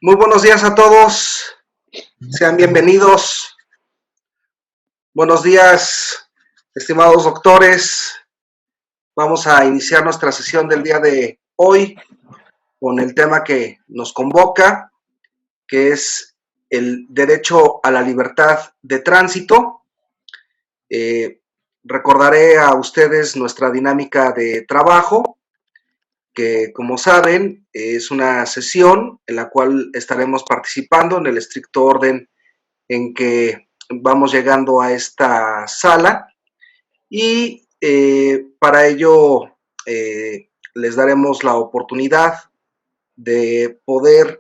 Muy buenos días a todos, sean bienvenidos. Buenos días, estimados doctores. Vamos a iniciar nuestra sesión del día de hoy con el tema que nos convoca, que es el derecho a la libertad de tránsito. Recordaré a ustedes nuestra dinámica de trabajo, que como saben es una sesión en la cual estaremos participando en el estricto orden en que vamos llegando a esta sala y para ello les daremos la oportunidad de poder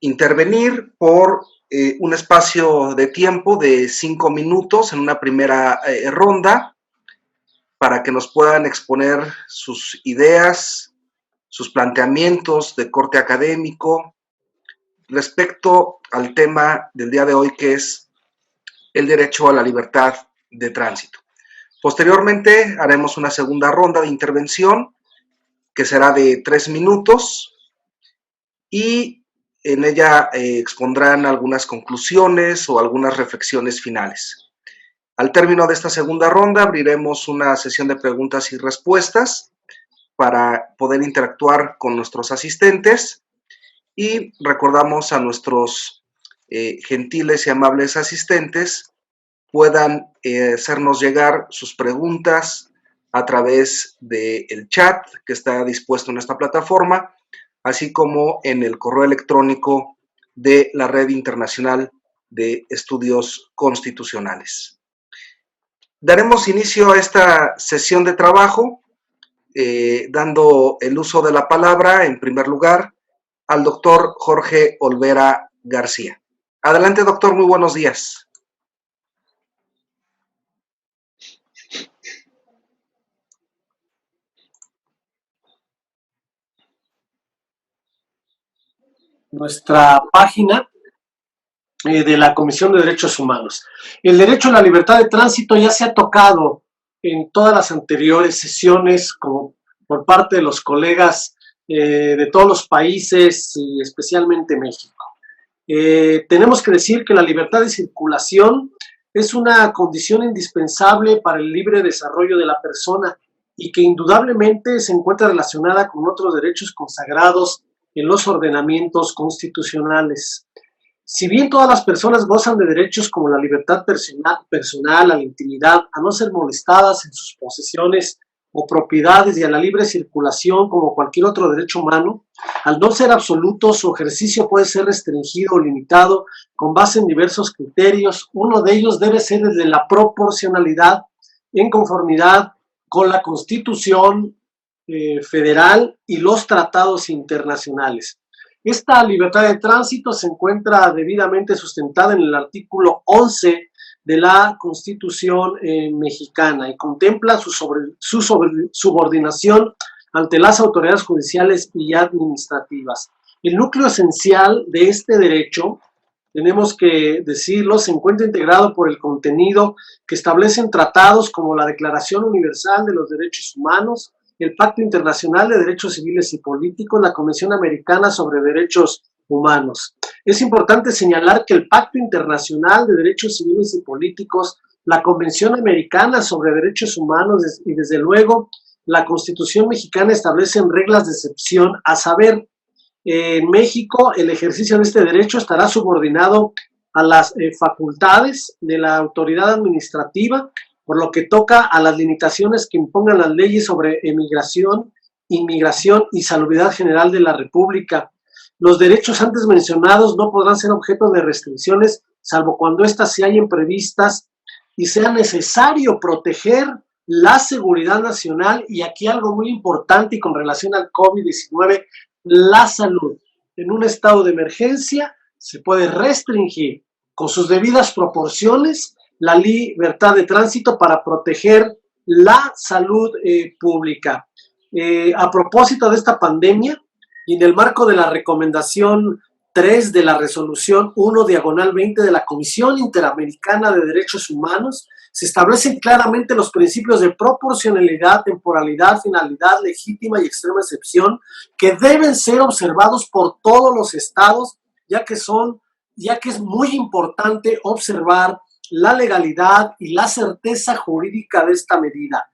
intervenir por un espacio de tiempo de 5 minutos en una primera ronda para que nos puedan exponer sus ideas, sus planteamientos de corte académico respecto al tema del día de hoy, que es el derecho a la libertad de tránsito. Posteriormente haremos una segunda ronda de intervención que será de 3 minutos y en ella expondrán algunas conclusiones o algunas reflexiones finales. Al término de esta segunda ronda abriremos una sesión de preguntas y respuestas para poder interactuar con nuestros asistentes y recordamos a nuestros gentiles y amables asistentes puedan hacernos llegar sus preguntas a través del chat que está dispuesto en esta plataforma, así como en el correo electrónico de la Red Internacional de Estudios Constitucionales. Daremos inicio a esta sesión de trabajo dando el uso de la palabra, en primer lugar, al doctor Jorge Olvera García. Adelante, doctor, muy buenos días. Nuestra página de la Comisión de Derechos Humanos. El derecho a la libertad de tránsito ya se ha tocado en todas las anteriores sesiones como por parte de los colegas de todos los países y especialmente México. Tenemos que decir que la libertad de circulación es una condición indispensable para el libre desarrollo de la persona y que indudablemente se encuentra relacionada con otros derechos consagrados en los ordenamientos constitucionales. Si bien todas las personas gozan de derechos como la libertad personal, a la intimidad, a no ser molestadas en sus posesiones o propiedades y a la libre circulación como cualquier otro derecho humano, al no ser absoluto, su ejercicio puede ser restringido o limitado con base en diversos criterios. Uno de ellos debe ser el de la proporcionalidad en conformidad con la Constitución federal y los tratados internacionales. Esta libertad de tránsito se encuentra debidamente sustentada en el artículo 11 de la Constitución mexicana y contempla su subordinación ante las autoridades judiciales y administrativas. El núcleo esencial de este derecho, tenemos que decirlo, se encuentra integrado por el contenido que establecen tratados como la Declaración Universal de los Derechos Humanos, el Pacto Internacional de Derechos Civiles y Políticos, la Convención Americana sobre Derechos Humanos. Es importante señalar que el Pacto Internacional de Derechos Civiles y Políticos, la Convención Americana sobre Derechos Humanos y desde luego la Constitución mexicana establecen reglas de excepción, a saber, en México el ejercicio de este derecho estará subordinado a las facultades de la autoridad administrativa, por lo que toca a las limitaciones que impongan las leyes sobre emigración, inmigración y salubridad general de la República. Los derechos antes mencionados no podrán ser objeto de restricciones, salvo cuando éstas se hallen previstas y sea necesario proteger la seguridad nacional, y aquí algo muy importante y con relación al COVID-19, la salud. En un estado de emergencia se puede restringir con sus debidas proporciones la libertad de tránsito para proteger la salud pública. A propósito de esta pandemia y en el marco de la recomendación 3 de la resolución 1/20 de la Comisión Interamericana de Derechos Humanos, se establecen claramente los principios de proporcionalidad, temporalidad, finalidad, legítima y extrema excepción que deben ser observados por todos los estados, ya que es muy importante observar la legalidad y la certeza jurídica de esta medida.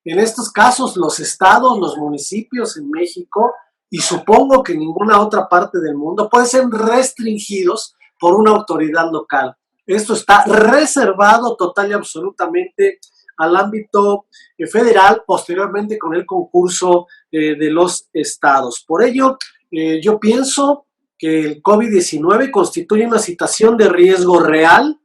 En estos casos, los estados, los municipios en México, y supongo que en ninguna otra parte del mundo, pueden ser restringidos por una autoridad local. Esto está reservado total y absolutamente al ámbito federal, posteriormente con el concurso de los estados. Por ello, yo pienso que el COVID-19 constituye una situación de riesgo real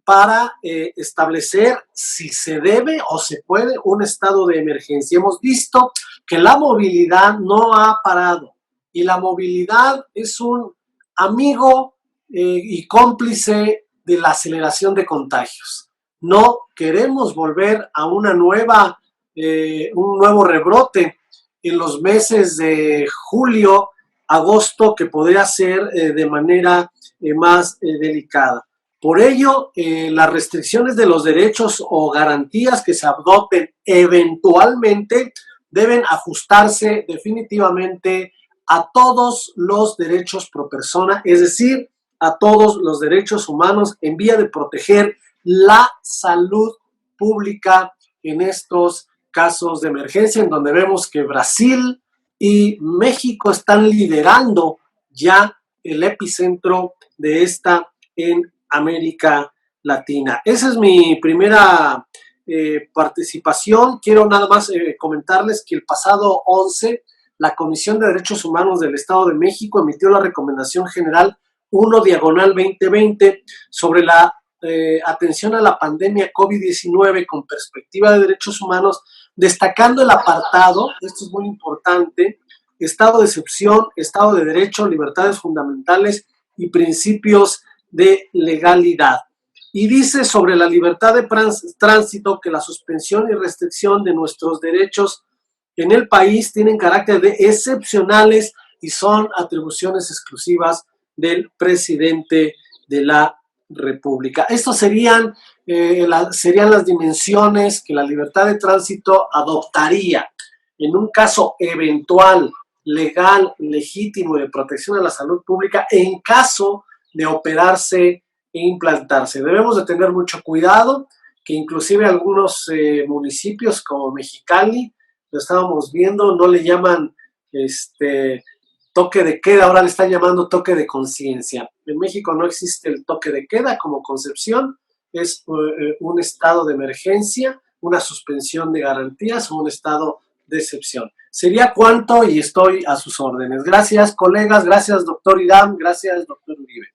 para establecer si se debe o se puede un estado de emergencia. Hemos visto que la movilidad no ha parado y la movilidad es un amigo y cómplice de la aceleración de contagios. No queremos volver a un nuevo rebrote en los meses de julio, agosto, que podría ser de manera más delicada. Por ello, las restricciones de los derechos o garantías que se adopten eventualmente deben ajustarse definitivamente a todos los derechos pro persona, es decir, a todos los derechos humanos en vía de proteger la salud pública en estos casos de emergencia, en donde vemos que Brasil y México están liderando ya el epicentro de esta en América Latina. Esa es mi primera participación. Quiero nada más comentarles que el pasado 11, la Comisión de Derechos Humanos del Estado de México emitió la Recomendación General 1/2020 sobre la atención a la pandemia COVID-19 con perspectiva de derechos humanos, destacando el apartado, esto es muy importante, estado de excepción, Estado de Derecho, libertades fundamentales y principios de legalidad. Y dice sobre la libertad de tránsito que la suspensión y restricción de nuestros derechos en el país tienen carácter de excepcionales y son atribuciones exclusivas del presidente de la República. Estas serían las dimensiones que la libertad de tránsito adoptaría en un caso eventual, legal, legítimo y de protección a la salud pública en caso de operarse e implantarse. Debemos de tener mucho cuidado, que inclusive algunos municipios como Mexicali, lo estábamos viendo, no le llaman toque de queda, ahora le están llamando toque de conciencia. En México no existe el toque de queda como concepción, es un estado de emergencia, una suspensión de garantías o un estado de excepción. Sería cuanto y estoy a sus órdenes. Gracias, colegas, gracias, doctor Irán, gracias, doctor Uribe.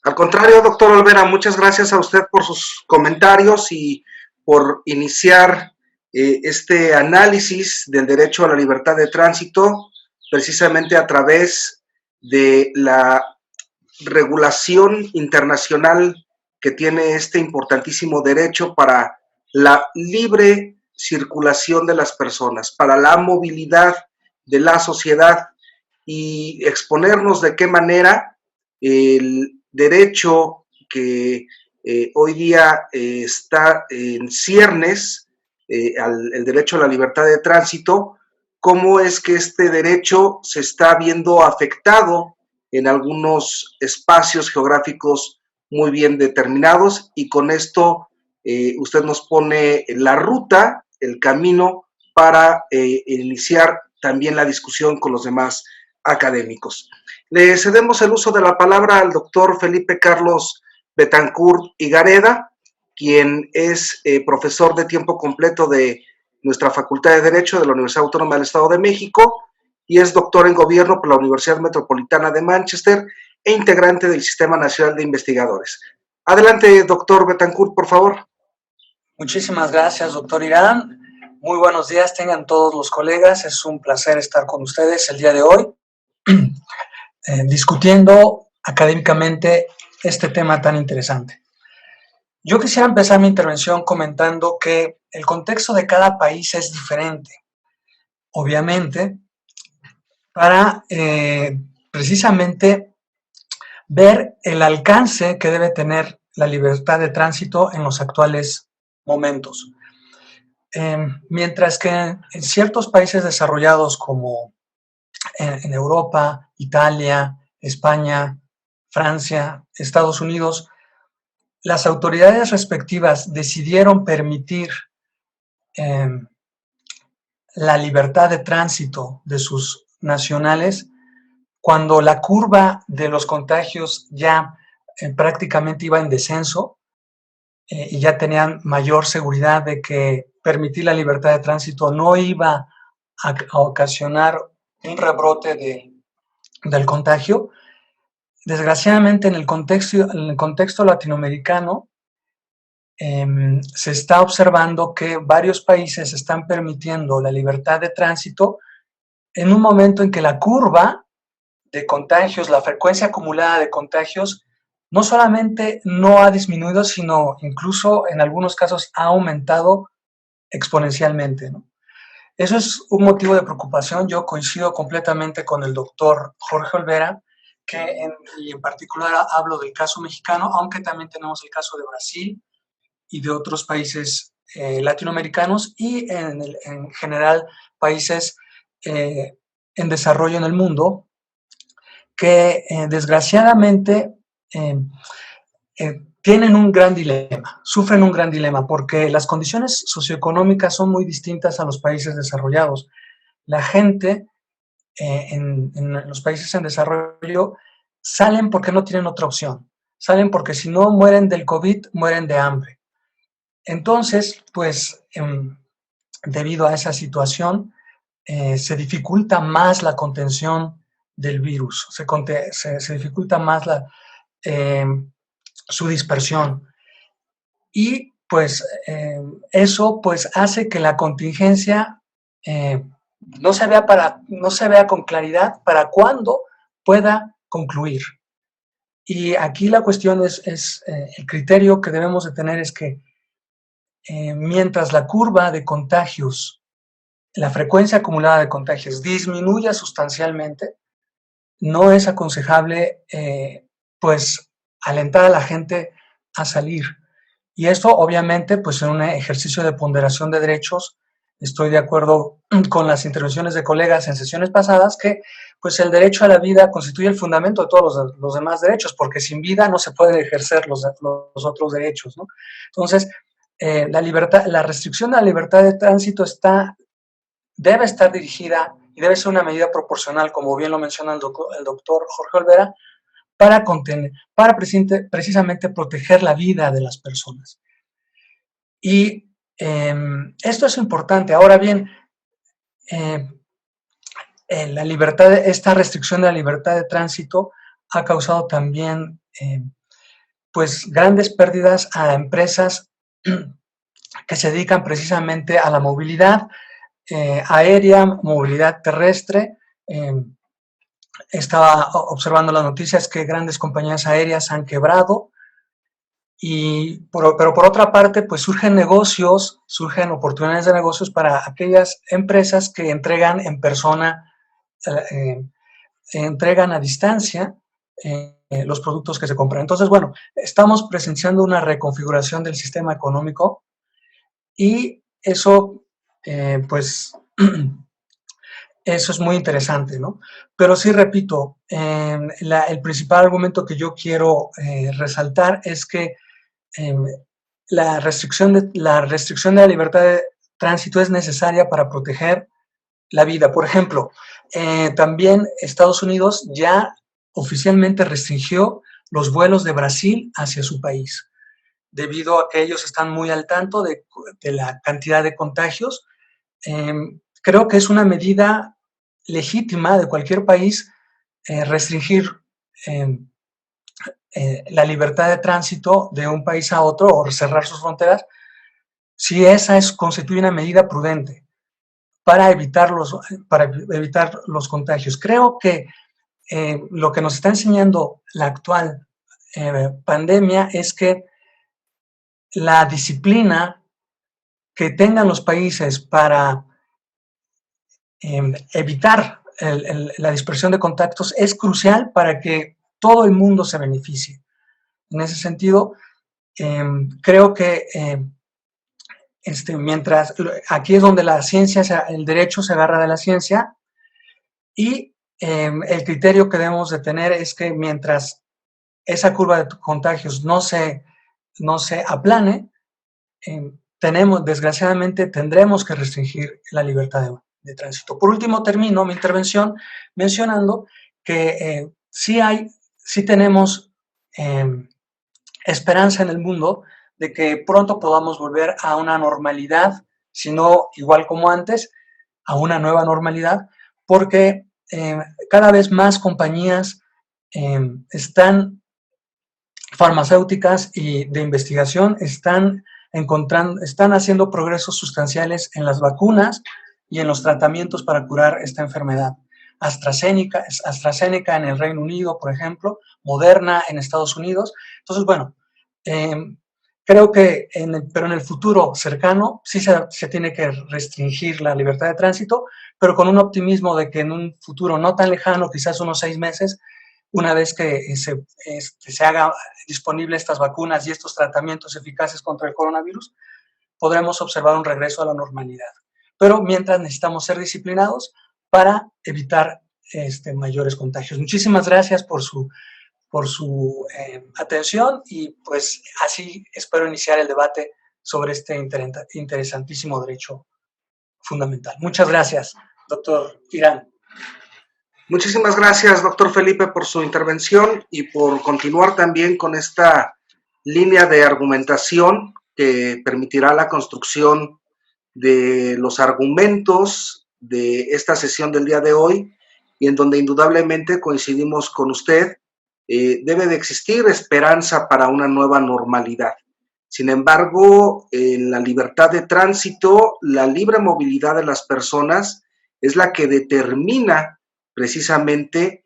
Al contrario, doctor Olvera, muchas gracias a usted por sus comentarios y por iniciar este análisis del derecho a la libertad de tránsito precisamente a través de la regulación internacional que tiene este importantísimo derecho para la libre circulación de las personas, para la movilidad de la sociedad y exponernos de qué manera el derecho que hoy día está en ciernes, el derecho a la libertad de tránsito, cómo es que este derecho se está viendo afectado en algunos espacios geográficos muy bien determinados, y con esto usted nos pone la ruta, el camino para iniciar también la discusión con los demás académicos. Le cedemos el uso de la palabra al doctor Felipe Carlos Betancourt Higareda, quien es profesor de tiempo completo de nuestra Facultad de Derecho de la Universidad Autónoma del Estado de México y es doctor en Gobierno por la Universidad Metropolitana de Manchester e integrante del Sistema Nacional de Investigadores. Adelante, doctor Betancourt, por favor. Muchísimas gracias, doctor Irán. Muy buenos días, tengan todos los colegas. Es un placer estar con ustedes el día de hoy, discutiendo académicamente este tema tan interesante. Yo quisiera empezar mi intervención comentando que el contexto de cada país es diferente. Obviamente, para precisamente ver el alcance que debe tener la libertad de tránsito en los actuales momentos. Mientras que en ciertos países desarrollados como en Europa, Italia, España, Francia, Estados Unidos, las autoridades respectivas decidieron permitir la libertad de tránsito de sus nacionales cuando la curva de los contagios ya prácticamente iba en descenso y ya tenían mayor seguridad de que permitir la libertad de tránsito no iba a ocasionar un rebrote del contagio. Desgraciadamente en el contexto latinoamericano se está observando que varios países están permitiendo la libertad de tránsito en un momento en que la curva de contagios, la frecuencia acumulada de contagios, no solamente no ha disminuido, sino incluso en algunos casos ha aumentado exponencialmente, ¿no? Eso es un motivo de preocupación. Yo coincido completamente con el doctor Jorge Olvera, y en particular hablo del caso mexicano, aunque también tenemos el caso de Brasil y de otros países latinoamericanos y en general países en desarrollo en el mundo, que desgraciadamente tienen un gran dilema, sufren un gran dilema, porque las condiciones socioeconómicas son muy distintas a los países desarrollados. La gente en los países en desarrollo salen porque no tienen otra opción, salen porque si no mueren del COVID, mueren de hambre. Entonces, pues, debido a esa situación, se dificulta más la contención del virus, se dificulta más su dispersión. Y pues eso pues hace que la contingencia no se vea con claridad para cuándo pueda concluir. Y aquí la cuestión es el criterio que debemos de tener es que mientras la curva de contagios, la frecuencia acumulada de contagios disminuya sustancialmente, no es aconsejable pues alentar a la gente a salir. Y esto obviamente pues en un ejercicio de ponderación de derechos, estoy de acuerdo con las intervenciones de colegas en sesiones pasadas que pues el derecho a la vida constituye el fundamento de todos los demás derechos, porque sin vida no se pueden ejercer los otros derechos, ¿no? Entonces, la restricción de la libertad de tránsito debe estar dirigida y debe ser una medida proporcional, como bien lo menciona el doctor Jorge Olvera, para precisamente proteger la vida de las personas. Y esto es importante. Ahora bien, esta restricción de la libertad de tránsito ha causado también pues grandes pérdidas a empresas que se dedican precisamente a la movilidad aérea, movilidad terrestre. Estaba observando las noticias que grandes compañías aéreas han quebrado, pero por otra parte, pues surgen oportunidades de negocios para aquellas empresas que entregan en persona, entregan a distancia los productos que se compran. Entonces, bueno, estamos presenciando una reconfiguración del sistema económico y eso, pues, eso es muy interesante, ¿no? Pero sí, repito, el principal argumento que yo quiero resaltar es que la restricción de la libertad de tránsito es necesaria para proteger la vida. Por ejemplo, también Estados Unidos ya oficialmente restringió los vuelos de Brasil hacia su país, debido a que ellos están muy al tanto de la cantidad de contagios. Creo que es una medida legítima de cualquier país restringir la libertad de tránsito de un país a otro o cerrar sus fronteras, si esa constituye una medida prudente para evitar los contagios. Creo que lo que nos está enseñando la actual pandemia es que la disciplina que tengan los países para evitar la dispersión de contactos es crucial para que todo el mundo se beneficie. En ese sentido, creo que mientras aquí es donde la ciencia, el derecho se agarra de la ciencia, y el criterio que debemos de tener es que mientras esa curva de contagios no se aplane, desgraciadamente tendremos que restringir la libertad de tránsito. Por último, termino mi intervención mencionando que sí tenemos esperanza en el mundo de que pronto podamos volver a una normalidad, si no igual como antes, a una nueva normalidad, porque cada vez más compañías farmacéuticas y de investigación están haciendo progresos sustanciales en las vacunas y en los tratamientos para curar esta enfermedad. AstraZeneca en el Reino Unido, por ejemplo, Moderna en Estados Unidos. Entonces, bueno, creo que pero en el futuro cercano sí se tiene que restringir la libertad de tránsito, pero con un optimismo de que en un futuro no tan lejano, quizás unos 6 meses, una vez que se haga disponible estas vacunas y estos tratamientos eficaces contra el coronavirus, podremos observar un regreso a la normalidad. Pero mientras necesitamos ser disciplinados para evitar mayores contagios. Muchísimas gracias por su atención y pues así espero iniciar el debate sobre este interesantísimo derecho fundamental. Muchas gracias, doctor Irán. Muchísimas gracias, doctor Felipe, por su intervención y por continuar también con esta línea de argumentación que permitirá la construcción de los argumentos de esta sesión del día de hoy y en donde indudablemente coincidimos con usted. Debe de existir esperanza para una nueva normalidad. Sin embargo, en la libertad de tránsito, la libre movilidad de las personas es la que determina precisamente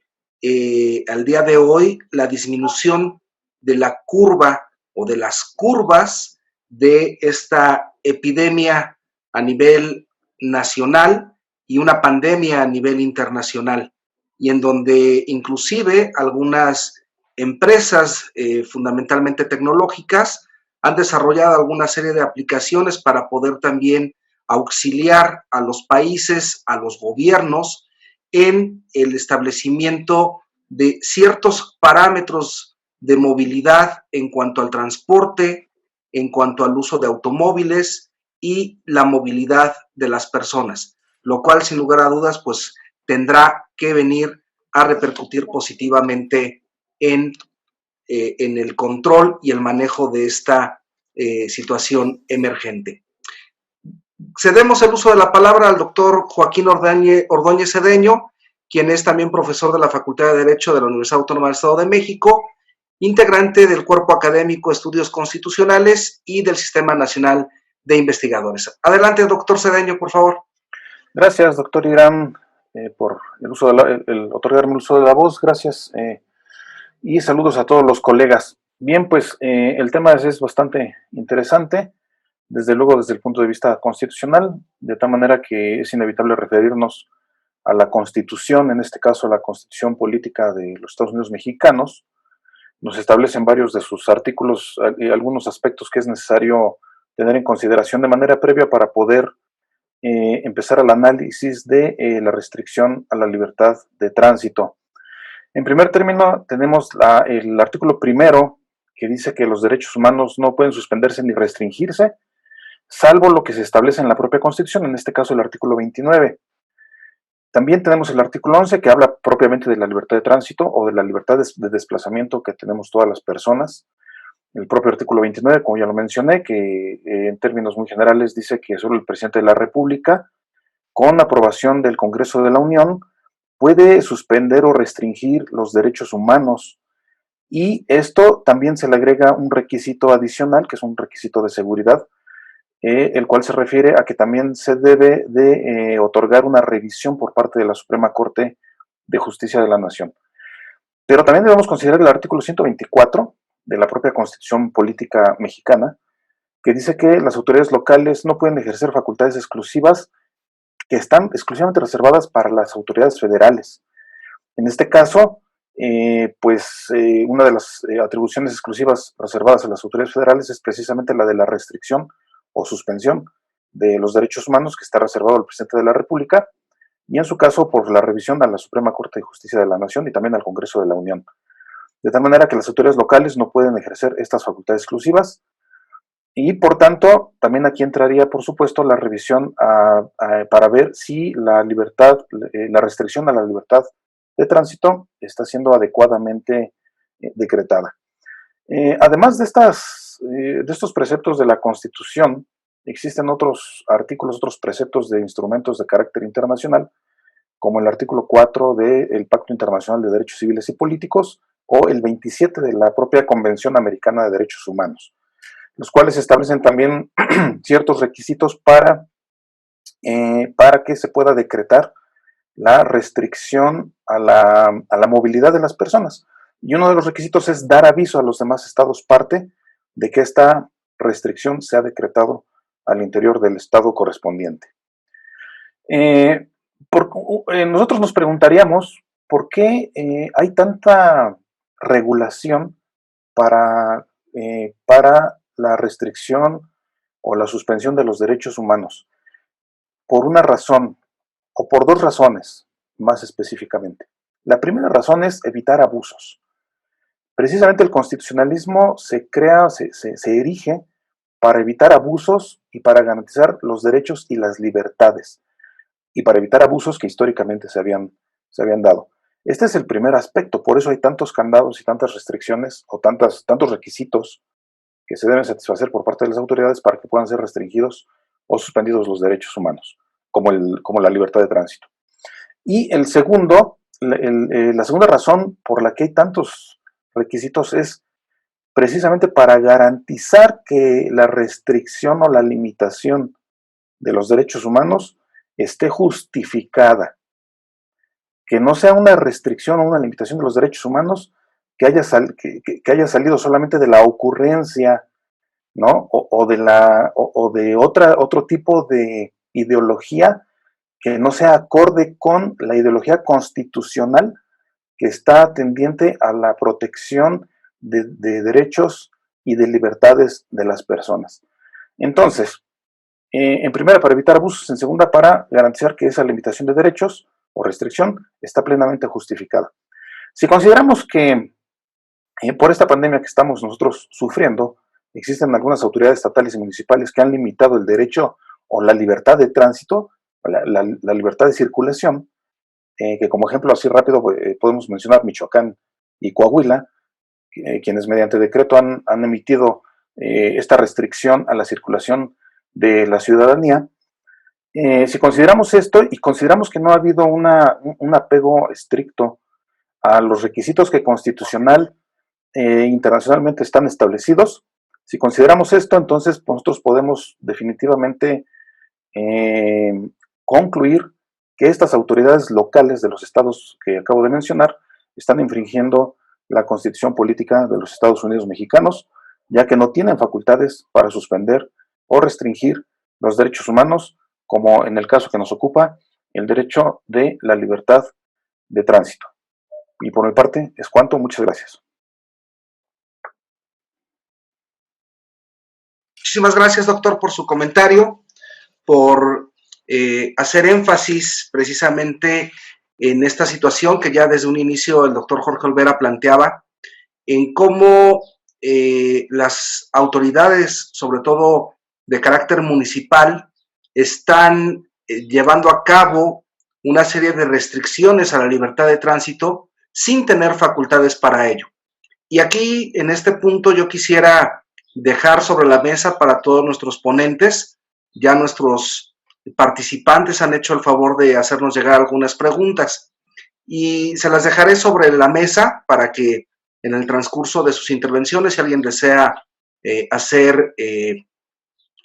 al día de hoy la disminución de la curva o de las curvas de esta epidemia a nivel nacional y una pandemia a nivel internacional, y en donde inclusive algunas empresas fundamentalmente tecnológicas han desarrollado alguna serie de aplicaciones para poder también auxiliar a los países, a los gobiernos, en el establecimiento de ciertos parámetros de movilidad en cuanto al transporte, en cuanto al uso de automóviles y la movilidad de las personas, lo cual sin lugar a dudas pues tendrá que venir a repercutir positivamente en el control y el manejo de esta situación emergente. Cedemos el uso de la palabra al doctor Joaquín Ordóñez Cedeño, quien es también profesor de la Facultad de Derecho de la Universidad Autónoma del Estado de México, integrante del Cuerpo Académico de Estudios Constitucionales y del Sistema Nacional de Investigadores. Adelante, doctor Cedeño, por favor. Gracias, doctor Irán, por el otorgarme el uso de la voz. Gracias y saludos a todos los colegas. Bien, pues el tema es bastante interesante, desde luego desde el punto de vista constitucional, de tal manera que es inevitable referirnos a la Constitución, en este caso a la Constitución Política de los Estados Unidos Mexicanos. Nos establecen varios de sus artículos algunos aspectos que es necesario tener en consideración de manera previa para poder empezar el análisis de la restricción a la libertad de tránsito. En primer término, tenemos el artículo primero, que dice que los derechos humanos no pueden suspenderse ni restringirse, salvo lo que se establece en la propia Constitución, en este caso el artículo 29. También tenemos el artículo 11, que habla propiamente de la libertad de tránsito o de la libertad de desplazamiento que tenemos todas las personas. El propio artículo 29, como ya lo mencioné, que en términos muy generales dice que solo el presidente de la República, con aprobación del Congreso de la Unión, puede suspender o restringir los derechos humanos. Y esto también se le agrega un requisito adicional, que es un requisito de seguridad, el cual se refiere a que también se debe de otorgar una revisión por parte de la Suprema Corte de Justicia de la Nación. Pero también debemos considerar el artículo 124 de la propia Constitución Política Mexicana, que dice que las autoridades locales no pueden ejercer facultades exclusivas que están exclusivamente reservadas para las autoridades federales. En este caso, una de las atribuciones exclusivas reservadas a las autoridades federales es precisamente la de la restricción o suspensión de los derechos humanos, que está reservado al presidente de la República, y en su caso por la revisión a la Suprema Corte de Justicia de la Nación y también al Congreso de la Unión. De tal manera que las autoridades locales no pueden ejercer estas facultades exclusivas, y por tanto, también aquí entraría, por supuesto, la revisión para ver si la restricción a la libertad de tránsito está siendo adecuadamente decretada. Además de estos preceptos de la Constitución, existen otros artículos, otros preceptos de instrumentos de carácter internacional, como el artículo 4 del Pacto Internacional de Derechos Civiles y Políticos o el 27 de la propia Convención Americana de Derechos Humanos, los cuales establecen también ciertos requisitos para que se pueda decretar la restricción a la movilidad de las personas. Y uno de los requisitos es dar aviso a los demás estados parte de que esta restricción se ha decretado al interior del estado correspondiente. Nosotros nos preguntaríamos por qué hay tanta regulación para la restricción o la suspensión de los derechos humanos. Por una razón, o por dos razones más específicamente. La primera razón es evitar abusos. Precisamente el constitucionalismo se erige para evitar abusos y para garantizar los derechos y las libertades, y para evitar abusos que históricamente se habían dado. Este es el primer aspecto, por eso hay tantos candados y tantas restricciones o tantos requisitos que se deben satisfacer por parte de las autoridades para que puedan ser restringidos o suspendidos los derechos humanos, como la libertad de tránsito. Y la segunda razón por la que hay tantos requisitos es precisamente para garantizar que la restricción o la limitación de los derechos humanos esté justificada, que no sea una restricción o una limitación de los derechos humanos que haya salido solamente de la ocurrencia, ¿no? O de otro tipo de ideología que no sea acorde con la ideología constitucional que está tendiente a la protección de derechos y de libertades de las personas. Entonces, en primera, para evitar abusos; en segunda, para garantizar que esa limitación de derechos o restricción está plenamente justificada. Si consideramos que por esta pandemia que estamos nosotros sufriendo, existen algunas autoridades estatales y municipales que han limitado el derecho o la libertad de tránsito, la libertad de circulación, que como ejemplo así rápido podemos mencionar Michoacán y Coahuila, quienes mediante decreto han emitido esta restricción a la circulación de la ciudadanía. Si consideramos esto y consideramos que no ha habido un apego estricto a los requisitos que constitucional internacionalmente están establecidos, si consideramos esto, entonces nosotros podemos definitivamente concluir que estas autoridades locales de los estados que acabo de mencionar están infringiendo la Constitución Política de los Estados Unidos Mexicanos, ya que no tienen facultades para suspender o restringir los derechos humanos, como en el caso que nos ocupa, el derecho de la libertad de tránsito. Y por mi parte es cuanto. Muchas gracias. Muchísimas gracias, doctor, por su comentario, por hacer énfasis precisamente en esta situación que ya desde un inicio el doctor Jorge Olvera planteaba, en cómo las autoridades, sobre todo de carácter municipal, están llevando a cabo una serie de restricciones a la libertad de tránsito sin tener facultades para ello. Y aquí, en este punto, yo quisiera dejar sobre la mesa para todos nuestros ponentes, ya nuestros participantes han hecho el favor de hacernos llegar algunas preguntas y se las dejaré sobre la mesa para que en el transcurso de sus intervenciones, si alguien desea hacer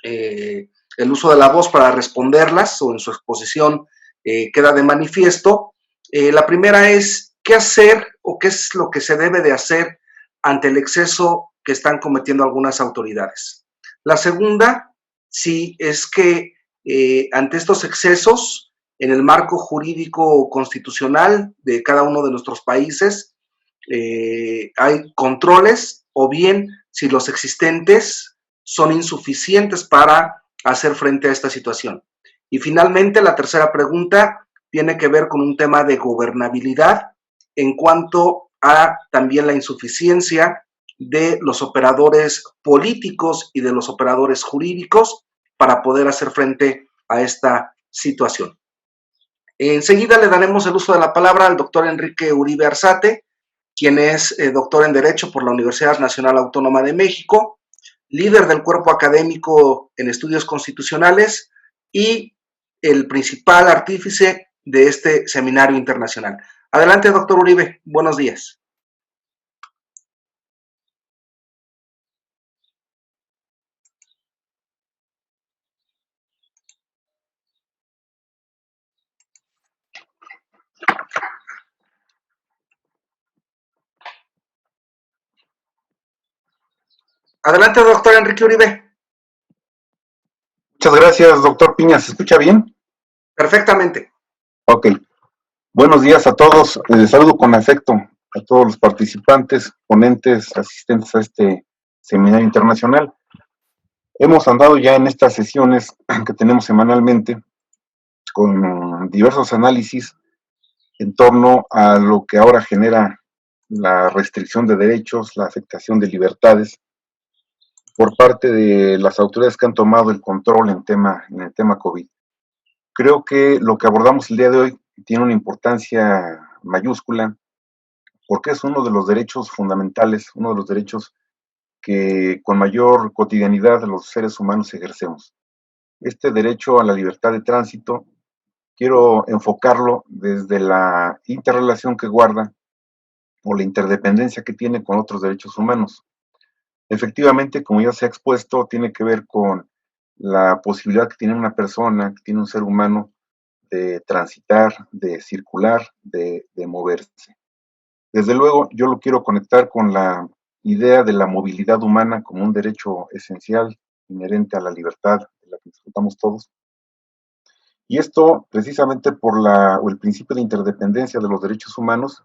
el uso de la voz para responderlas o en su exposición queda de manifiesto. La primera es, ¿qué hacer o qué es lo que se debe de hacer ante el exceso que están cometiendo algunas autoridades? La segunda, si es que ante estos excesos en el marco jurídico constitucional de cada uno de nuestros países hay controles, o bien si los existentes son insuficientes para hacer frente a esta situación. Y finalmente, la tercera pregunta tiene que ver con un tema de gobernabilidad en cuanto a también la insuficiencia de los operadores políticos y de los operadores jurídicos para poder hacer frente a esta situación. Enseguida le daremos el uso de la palabra al doctor Enrique Uribe Arzate, quien es doctor en Derecho por la Universidad Nacional Autónoma de México, líder del cuerpo académico en estudios constitucionales y el principal artífice de este seminario internacional. Adelante, doctor Uribe, buenos días. Adelante, doctor Enrique Uribe. Muchas gracias, doctor Piña. ¿Se escucha bien? Perfectamente. Ok. Buenos días a todos. Les saludo con afecto a todos los participantes, ponentes, asistentes a este seminario internacional. Hemos andado ya en estas sesiones que tenemos semanalmente con diversos análisis en torno a lo que ahora genera la restricción de derechos, la afectación de libertades por parte de las autoridades que han tomado el control en el tema COVID. Creo que lo que abordamos el día de hoy tiene una importancia mayúscula porque es uno de los derechos fundamentales, uno de los derechos que con mayor cotidianidad los seres humanos ejercemos. Este derecho a la libertad de tránsito quiero enfocarlo desde la interrelación que guarda o la interdependencia que tiene con otros derechos humanos. Efectivamente, como ya se ha expuesto, tiene que ver con la posibilidad que tiene una persona, que tiene un ser humano, de transitar, de circular, de moverse. Desde luego, yo lo quiero conectar con la idea de la movilidad humana como un derecho esencial, inherente a la libertad de la que disfrutamos todos. Y esto, precisamente por el principio de interdependencia de los derechos humanos,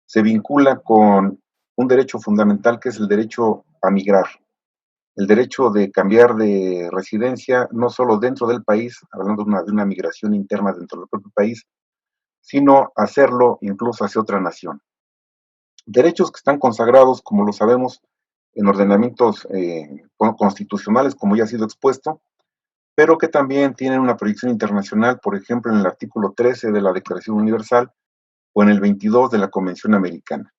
se vincula con un derecho fundamental que es el derecho a migrar. El derecho de cambiar de residencia, no solo dentro del país, hablando de una migración interna dentro del propio país, sino hacerlo incluso hacia otra nación. Derechos que están consagrados, como lo sabemos, en ordenamientos constitucionales, como ya ha sido expuesto, pero que también tienen una proyección internacional, por ejemplo, en el artículo 13 de la Declaración Universal o en el 22 de la Convención Americana.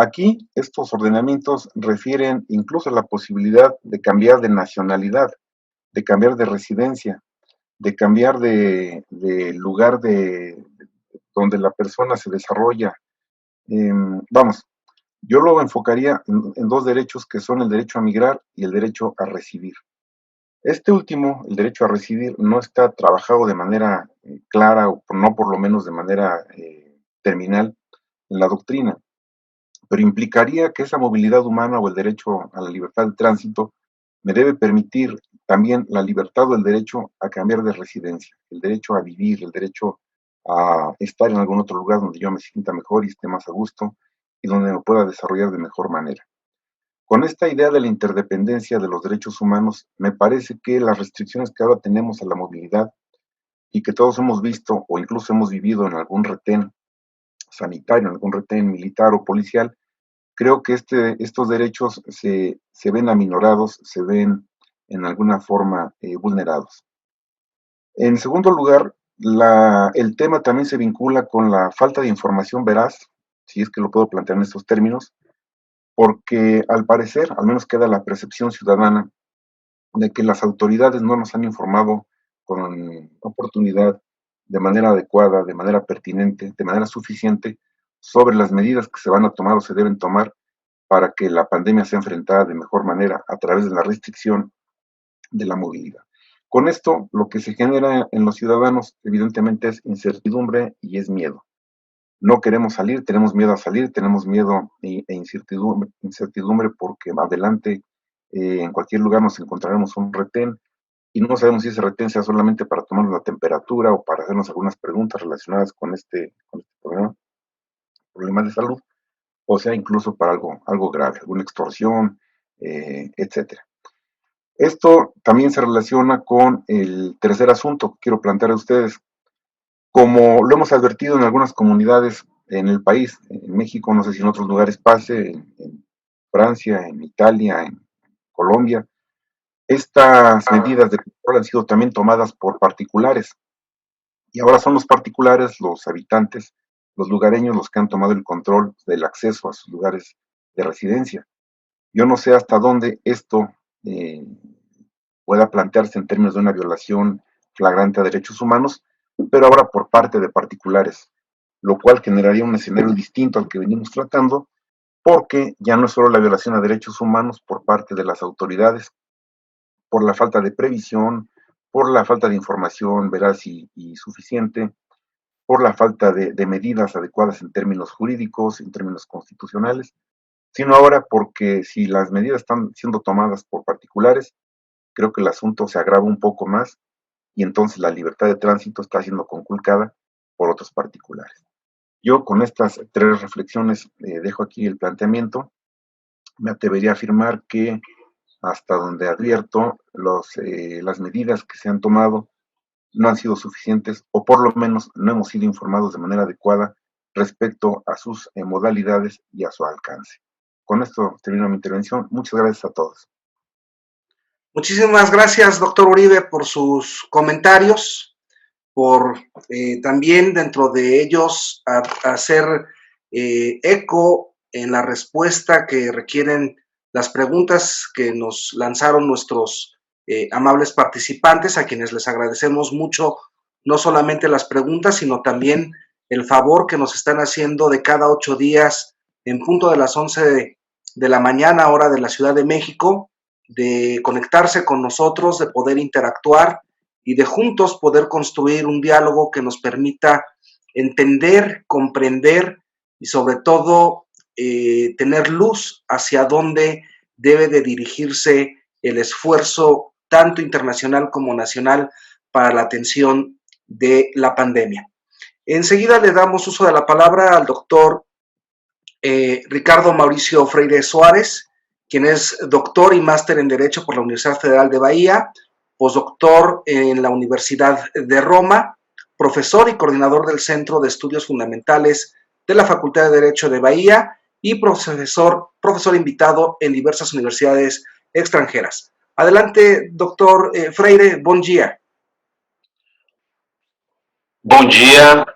Aquí estos ordenamientos refieren incluso a la posibilidad de cambiar de nacionalidad, de cambiar de residencia, de cambiar de lugar donde la persona se desarrolla. Vamos, yo lo enfocaría en dos derechos que son el derecho a migrar y el derecho a residir. Este último, el derecho a residir, no está trabajado de manera clara o no por lo menos de manera terminal en la doctrina, pero implicaría que esa movilidad humana o el derecho a la libertad de tránsito me debe permitir también la libertad o el derecho a cambiar de residencia, el derecho a vivir, el derecho a estar en algún otro lugar donde yo me sienta mejor y esté más a gusto y donde me pueda desarrollar de mejor manera. Con esta idea de la interdependencia de los derechos humanos, me parece que las restricciones que ahora tenemos a la movilidad y que todos hemos visto o incluso hemos vivido en algún retén sanitario, en algún retén militar o policial, creo que estos derechos se ven aminorados, se ven en alguna forma vulnerados. En segundo lugar, el tema también se vincula con la falta de información veraz, si es que lo puedo plantear en estos términos, porque al parecer, al menos queda la percepción ciudadana de que las autoridades no nos han informado con oportunidad, de manera adecuada, de manera pertinente, de manera suficiente, sobre las medidas que se van a tomar o se deben tomar para que la pandemia sea enfrentada de mejor manera a través de la restricción de la movilidad. Con esto, lo que se genera en los ciudadanos, evidentemente, es incertidumbre y es miedo. No queremos salir, tenemos miedo a salir, tenemos miedo e incertidumbre porque adelante en cualquier lugar nos encontraremos un retén, y no sabemos si ese retén sea solamente para tomarnos la temperatura o para hacernos algunas preguntas relacionadas con este problema de salud, o sea incluso para algo grave, alguna extorsión, etcétera. Esto también se relaciona con el tercer asunto que quiero plantear a ustedes. Como lo hemos advertido en algunas comunidades en el país, en México, no sé si en otros lugares pase, en Francia, en Italia, en Colombia, estas medidas de control han sido también tomadas por particulares. Y ahora son los particulares, los habitantes, los lugareños, los que han tomado el control del acceso a sus lugares de residencia. Yo no sé hasta dónde esto pueda plantearse en términos de una violación flagrante a derechos humanos, pero ahora por parte de particulares, lo cual generaría un escenario distinto al que venimos tratando, porque ya no es solo la violación a derechos humanos por parte de las autoridades, por la falta de previsión, por la falta de información veraz y suficiente, por la falta de medidas adecuadas en términos jurídicos, en términos constitucionales, sino ahora porque si las medidas están siendo tomadas por particulares, creo que el asunto se agrava un poco más y entonces la libertad de tránsito está siendo conculcada por otros particulares. Yo con estas tres reflexiones dejo aquí el planteamiento. Me atrevería a afirmar que hasta donde advierto, las medidas que se han tomado no han sido suficientes o por lo menos no hemos sido informados de manera adecuada respecto a sus modalidades y a su alcance. Con esto termino mi intervención. Muchas gracias a todos. Muchísimas gracias, doctor Uribe, por sus comentarios, por también dentro de ellos hacer eco en la respuesta que requieren las preguntas que nos lanzaron nuestros amables participantes, a quienes les agradecemos mucho, no solamente las preguntas, sino también el favor que nos están haciendo de cada 8 días, en punto de las 11 de la mañana, hora de la Ciudad de México, de conectarse con nosotros, de poder interactuar y de juntos poder construir un diálogo que nos permita entender, comprender y sobre todo tener luz hacia dónde debe de dirigirse el esfuerzo tanto internacional como nacional para la atención de la pandemia. Enseguida le damos uso de la palabra al doctor Ricardo Mauricio Freire Suárez, quien es doctor y máster en Derecho por la Universidad Federal de Bahía, postdoctor en la Universidad de Roma, profesor y coordinador del Centro de Estudios Fundamentales de la Facultad de Derecho de Bahía y profesor invitado en diversas universidades extranjeras. Adelante, doctor Freire, bom dia. Bom dia,